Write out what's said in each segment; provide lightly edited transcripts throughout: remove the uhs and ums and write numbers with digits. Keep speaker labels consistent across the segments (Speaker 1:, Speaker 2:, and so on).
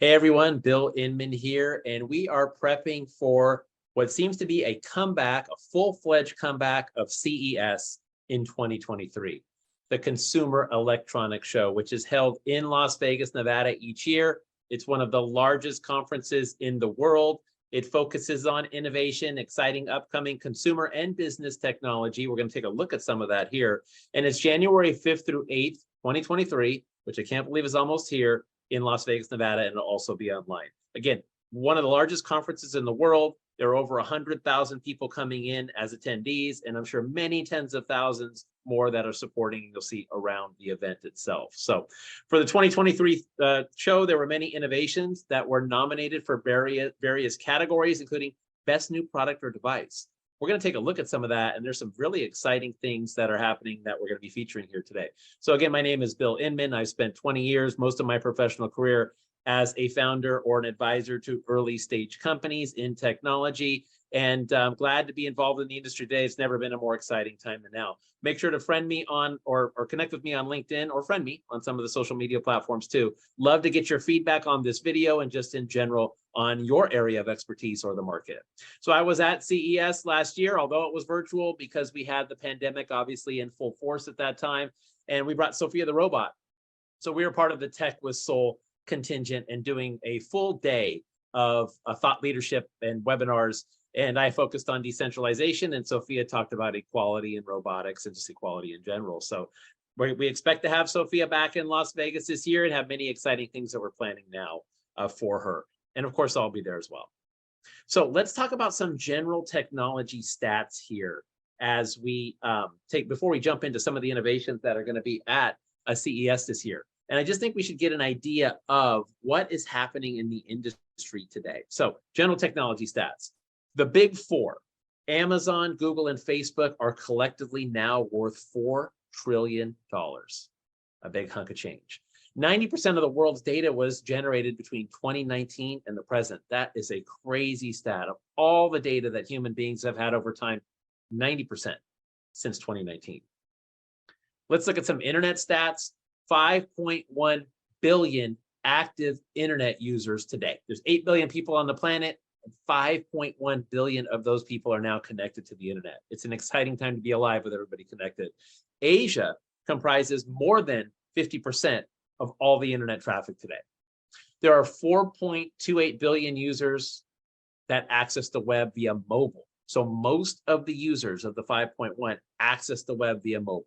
Speaker 1: Hey everyone, Bill Inman here, and we are prepping for what seems to be a comeback, a full-fledged comeback of CES in 2023, the Consumer Electronics Show, which is held in Las Vegas, Nevada each year. It's one of the largest conferences in the world. It focuses on innovation, exciting upcoming consumer and business technology. We're going to take a look at some of that here. And it's January 5th through 8th, 2023, which I can't believe is almost here, in Las Vegas, Nevada, and it'll also be online. Again, one of the largest conferences in the world. There are over 100,000 people coming in as attendees, and I'm sure many tens of thousands more that are supporting, you'll see around the event itself. So for the 2023 show, there were many innovations that were nominated for various categories, including Best New Product or Device. We're going to take a look at some of that, and there's some really exciting things that are happening that we're going to be featuring here today. So again, my name is Bill Inman. I've spent 20 years, most of my professional career, as a founder or an advisor to early stage companies in technology. And I'm glad to be involved in the industry today. It's never been a more exciting time than now. Make sure to friend me on or connect with me on LinkedIn, or friend me on some of the social media platforms too. Love to get your feedback on this video and just in general on your area of expertise or the market. So I was at CES last year, although it was virtual because we had the pandemic obviously in full force at that time. And we brought Sophia the robot. So we were part of the Tech with Soul contingent and doing a full day of thought leadership and webinars. And I focused on decentralization, and Sophia talked about equality and robotics and just equality in general. So we expect to have Sophia back in Las Vegas this year and have many exciting things that we're planning now for her. And of course, I'll be there as well. So let's talk about some general technology stats here as we before we jump into some of the innovations that are going to be at CES this year. And I just think we should get an idea of what is happening in the industry today. So general technology stats. The big four, Amazon, Google, and Facebook, are collectively now worth $4 trillion, a big hunk of change. 90% of the world's data was generated between 2019 and the present. That is a crazy stat. Of all the data that human beings have had over time, 90% since 2019. Let's look at some internet stats. 5.1 billion active internet users today. There's 8 billion people on the planet, and 5.1 billion of those people are now connected to the internet. It's an exciting time to be alive with everybody connected. Asia comprises more than 50% of all the internet traffic today. There are 4.28 billion users that access the web via mobile. So most of the users of the 5.1 access the web via mobile,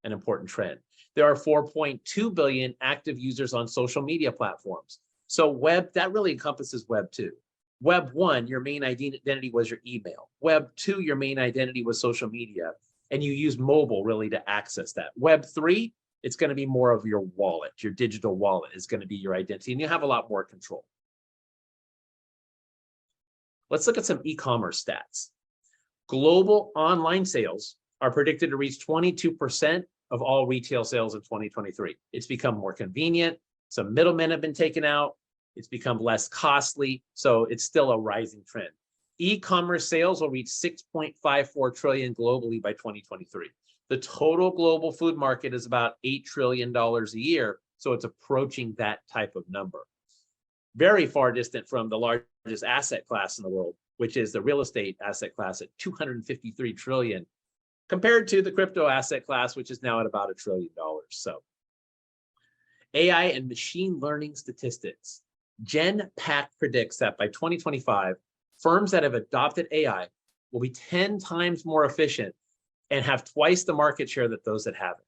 Speaker 1: an important trend. There are 4.2 billion active users on social media platforms. So web, that really encompasses Web 2. Web 1, your main identity was your email. Web 2, your main identity was social media. And you use mobile really to access that. Web 3, it's going to be more of your wallet. Your digital wallet is going to be your identity, and you have a lot more control. Let's look at some e-commerce stats. Global online sales are predicted to reach 22% of all retail sales in 2023. It's become more convenient. Some middlemen have been taken out. It's become less costly. So it's still a rising trend. E-commerce sales will reach 6.54 trillion globally by 2023. The total global food market is about $8 trillion a year. So it's approaching that type of number. Very far distant from the largest asset class in the world, which is the real estate asset class at 253 trillion. Compared to the crypto asset class, which is now at about $1 trillion. So AI and machine learning statistics. GenPact predicts that by 2025, firms that have adopted AI will be 10 times more efficient and have twice the market share that those that haven't.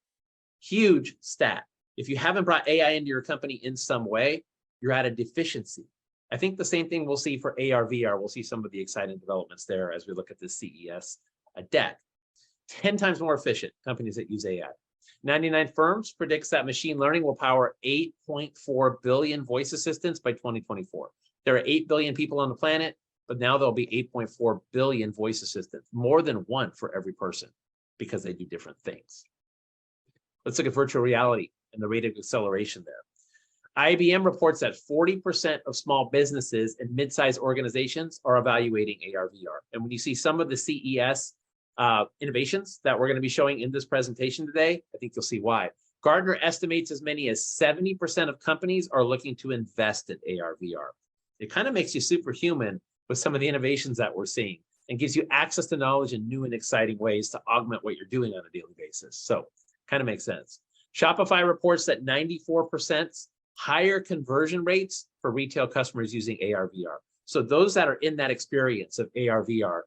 Speaker 1: Huge stat. If you haven't brought AI into your company in some way, you're at a deficiency. I think the same thing we'll see for AR, VR. We'll see some of the exciting developments there as we look at the CES deck. 10 times more efficient companies that use AI. 99 Firms predicts that machine learning will power 8.4 billion voice assistants by 2024. There are 8 billion people on the planet, but now there'll be 8.4 billion voice assistants, more than one for every person, because they do different things. Let's look at virtual reality and the rate of acceleration there. IBM reports that 40% of small businesses and mid-sized organizations are evaluating AR, VR. And when you see some of the CES innovations that we're going to be showing in this presentation today, I think you'll see why. Gartner estimates as many as 70% of companies are looking to invest in AR, VR. It kind of makes you superhuman with some of the innovations that we're seeing and gives you access to knowledge in new and exciting ways to augment what you're doing on a daily basis. So kind of makes sense. Shopify reports that 94% higher conversion rates for retail customers using AR, VR. So those that are in that experience of AR, VR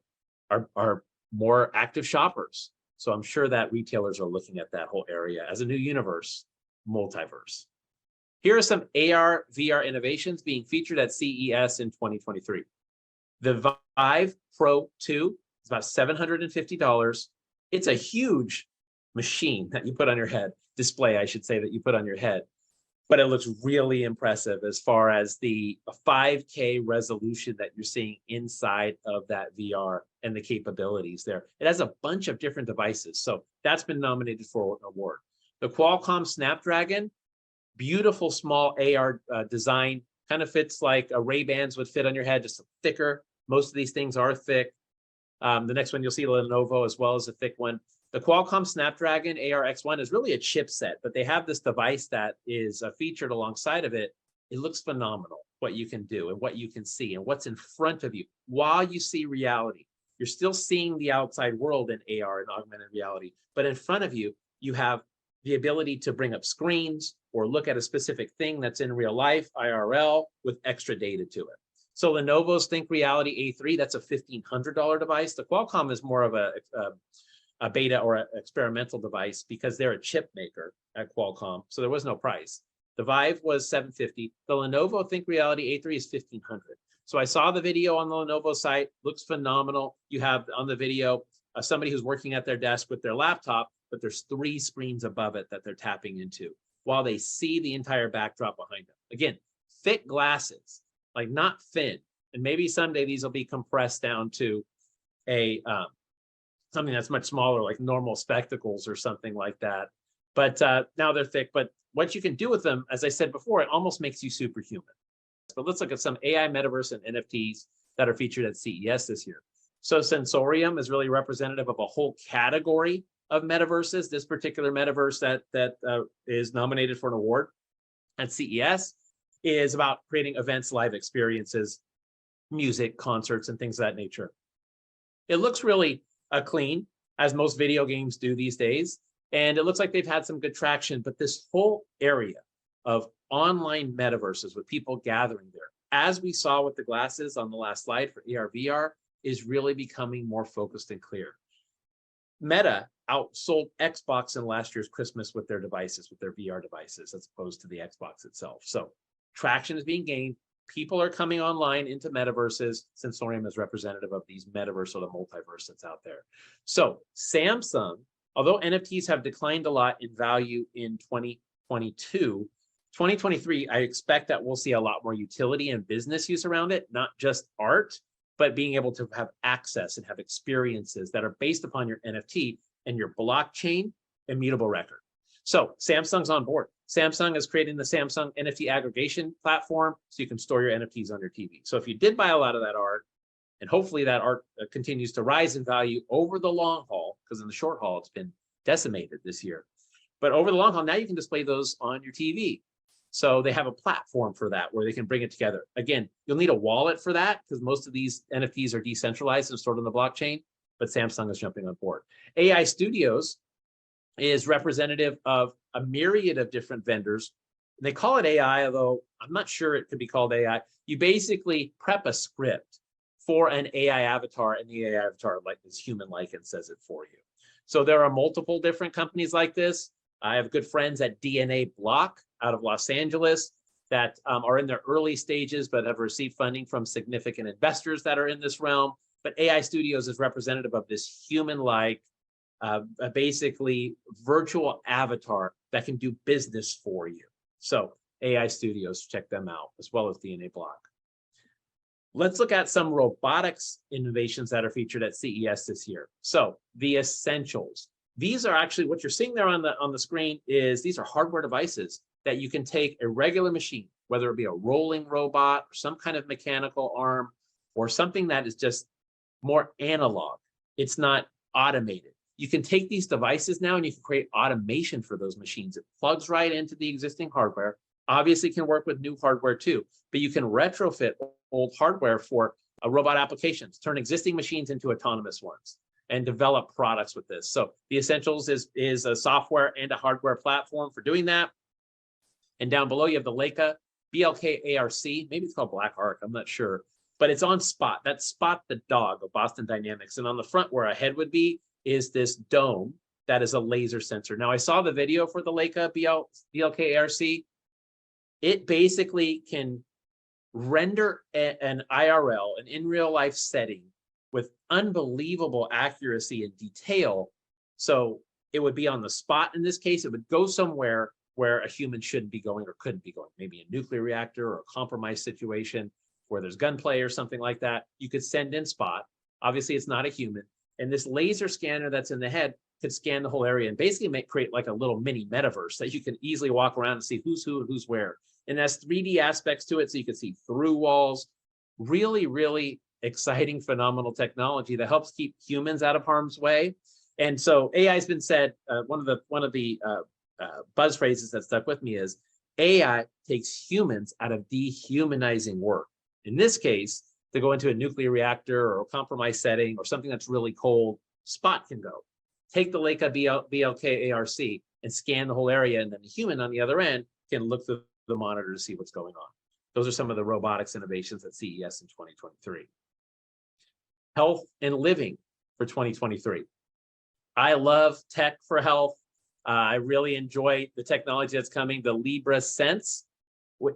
Speaker 1: are more active shoppers. So I'm sure that retailers are looking at that whole area as a new universe, multiverse. Here are some AR, VR innovations being featured at CES in 2023. The Vive Pro 2 is about $750. It's a huge machine that you put on your head, display, I should say, that you put on your head. But it looks really impressive as far as the 5K resolution that you're seeing inside of that VR and the capabilities there. It has a bunch of different devices. So that's been nominated for an award. The Qualcomm Snapdragon, beautiful small AR design, kind of fits like a Ray-Bans would fit on your head, just thicker. Most of these things are thick. The next one you'll see Lenovo as well as a thick one. The Qualcomm Snapdragon AR-X1 is really a chipset, but they have this device that is featured alongside of it. It looks phenomenal, what you can do and what you can see and what's in front of you while you see reality. You're still seeing the outside world in AR and augmented reality, but in front of you, you have the ability to bring up screens or look at a specific thing that's in real life, IRL, with extra data to it. So Lenovo's Think Reality A3, that's a $1,500 device. The Qualcomm is more of a beta or an experimental device because they're a chip maker at Qualcomm, so there was no price. The Vive was $750. The Lenovo Think Reality A3 is $1,500. So I saw the video on the Lenovo site, looks phenomenal. You have on the video somebody who's working at their desk with their laptop, but there's 3 screens above it that they're tapping into while they see the entire backdrop behind them. Again, thick glasses, like not thin. And maybe someday these will be compressed down to a something that's much smaller, like normal spectacles or something like that. But now they're thick. But what you can do with them, as I said before, it almost makes you superhuman. But let's look at some AI, Metaverse, and NFTs that are featured at CES this year. So Sensorium is really representative of a whole category of metaverses. This particular metaverse that is nominated for an award at CES is about creating events, live experiences, music, concerts, and things of that nature. It looks really clean, as most video games do these days. And it looks like they've had some good traction, but this whole area of online metaverses with people gathering there, as we saw with the glasses on the last slide for AR, VR, is really becoming more focused and clear. Meta outsold Xbox in last year's Christmas with their devices, with their VR devices, as opposed to the Xbox itself. So traction is being gained. People are coming online into metaverses. Sensorium is representative of these metaverse or the multiverse that's out there. So Samsung, although NFTs have declined a lot in value in 2022, 2023, I expect that we'll see a lot more utility and business use around it, not just art, but being able to have access and have experiences that are based upon your NFT and your blockchain immutable record. So Samsung's on board. Samsung is creating the Samsung NFT aggregation platform so you can store your NFTs on your TV. So if you did buy a lot of that art, and hopefully that art continues to rise in value over the long haul, because in the short haul, it's been decimated this year. But over the long haul, now you can display those on your TV. So they have a platform for that where they can bring it together. Again, you'll need a wallet for that because most of these NFTs are decentralized and stored on the blockchain, but Samsung is jumping on board. AI Studios is representative of a myriad of different vendors. They call it AI, although I'm not sure it could be called AI. You basically prep a script for an AI avatar, and the AI avatar like is human-like and says it for you. So there are multiple different companies like this. I have good friends at DNA Block out of Los Angeles that are in their early stages, but have received funding from significant investors that are in this realm. But AI Studios is representative of this human-like, basically virtual avatar that can do business for you. So AI Studios, check them out, as well as DNA Block. Let's look at some robotics innovations that are featured at CES this year. So the Essentials. These are actually what you're seeing there on the screen is these are hardware devices that you can take a regular machine, whether it be a rolling robot or some kind of mechanical arm or something that is just more analog. It's not automated. you can take these devices now and you can create automation for those machines. It plugs right into the existing hardware. Obviously can work with new hardware too, but you can retrofit old hardware for robot applications, turn existing machines into autonomous ones, and develop products with this. So the Essentials is a software and a hardware platform for doing that. And down below, you have the Leica BLK ARC. Maybe it's called Black Arc, I'm not sure. But it's on Spot. That's Spot the dog of Boston Dynamics. And on the front where a head would be is this dome that is a laser sensor. Now, I saw the video for the Leica BLK ARC. It basically can render an IRL, an in real life setting, with unbelievable accuracy and detail. So it would be on the spot. In this case, it would go somewhere where a human shouldn't be going or couldn't be going, maybe a nuclear reactor or a compromised situation where there's gunplay or something like that. You could send in Spot. Obviously, it's not a human. And this laser scanner that's in the head could scan the whole area and basically create like a little mini metaverse that you can easily walk around and see who's who and who's where. And has 3D aspects to it, so you can see through walls. Really, really exciting, phenomenal technology that helps keep humans out of harm's way. And so AI has been said, one of the buzz phrases that stuck with me is AI takes humans out of dehumanizing work. In this case, to go into a nuclear reactor or a compromised setting or something that's really cold, Spot can go. Take the Leica BLK ARC and scan the whole area, and then the human on the other end can look through the monitor to see what's going on. Those are some of the robotics innovations at CES in 2023. Health and living for 2023. I love tech for health. I really enjoy the technology that's coming. The Libra Sense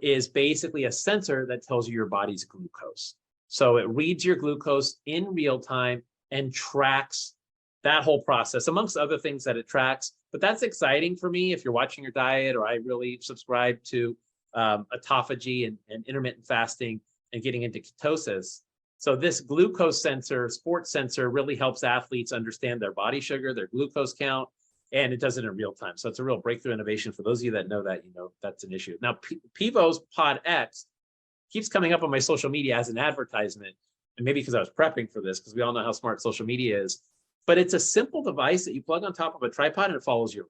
Speaker 1: is basically a sensor that tells you your body's glucose. So it reads your glucose in real time and tracks that whole process, amongst other things that it tracks. But that's exciting for me if you're watching your diet, or I really subscribe to autophagy and intermittent fasting and getting into ketosis. So this glucose sensor, sports sensor, really helps athletes understand their body sugar, their glucose count, and it does it in real time. So it's a real breakthrough innovation. For those of you that know that, you know that's an issue. Now, Pivo's Pod X keeps coming up on my social media as an advertisement, and maybe because I was prepping for this, because we all know how smart social media is. But it's a simple device that you plug on top of a tripod and it follows you.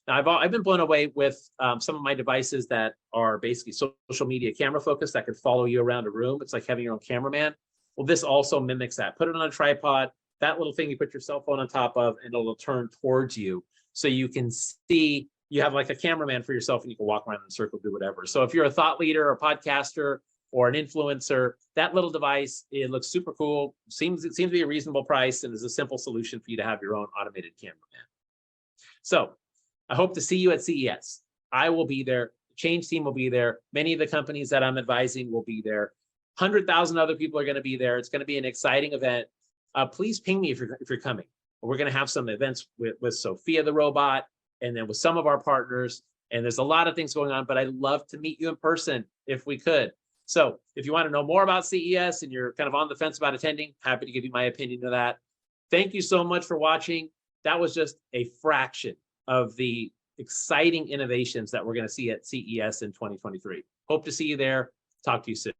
Speaker 1: Now, I've been blown away with some of my devices that are basically social media camera focused that could follow you around a room. It's like having your own cameraman. Well, this also mimics that. Put it on a tripod, that little thing you put your cell phone on top of, and it'll turn towards you. So you can see, you have like a cameraman for yourself and you can walk around in a circle, do whatever. So if you're a thought leader, a podcaster, or an influencer, that little device, it looks super cool. It seems to be a reasonable price and is a simple solution for you to have your own automated cameraman. So I hope to see you at CES. I will be there. The Change team will be there. Many of the companies that I'm advising will be there. 100,000 other people are going to be there. It's going to be an exciting event. Please ping me if you're coming. We're going to have some events with Sophia the robot, and then with some of our partners. And there's a lot of things going on, but I'd love to meet you in person if we could. So if you want to know more about CES and you're kind of on the fence about attending, happy to give you my opinion of that. Thank you so much for watching. That was just a fraction of the exciting innovations that we're going to see at CES in 2023. Hope to see you there. Talk to you soon.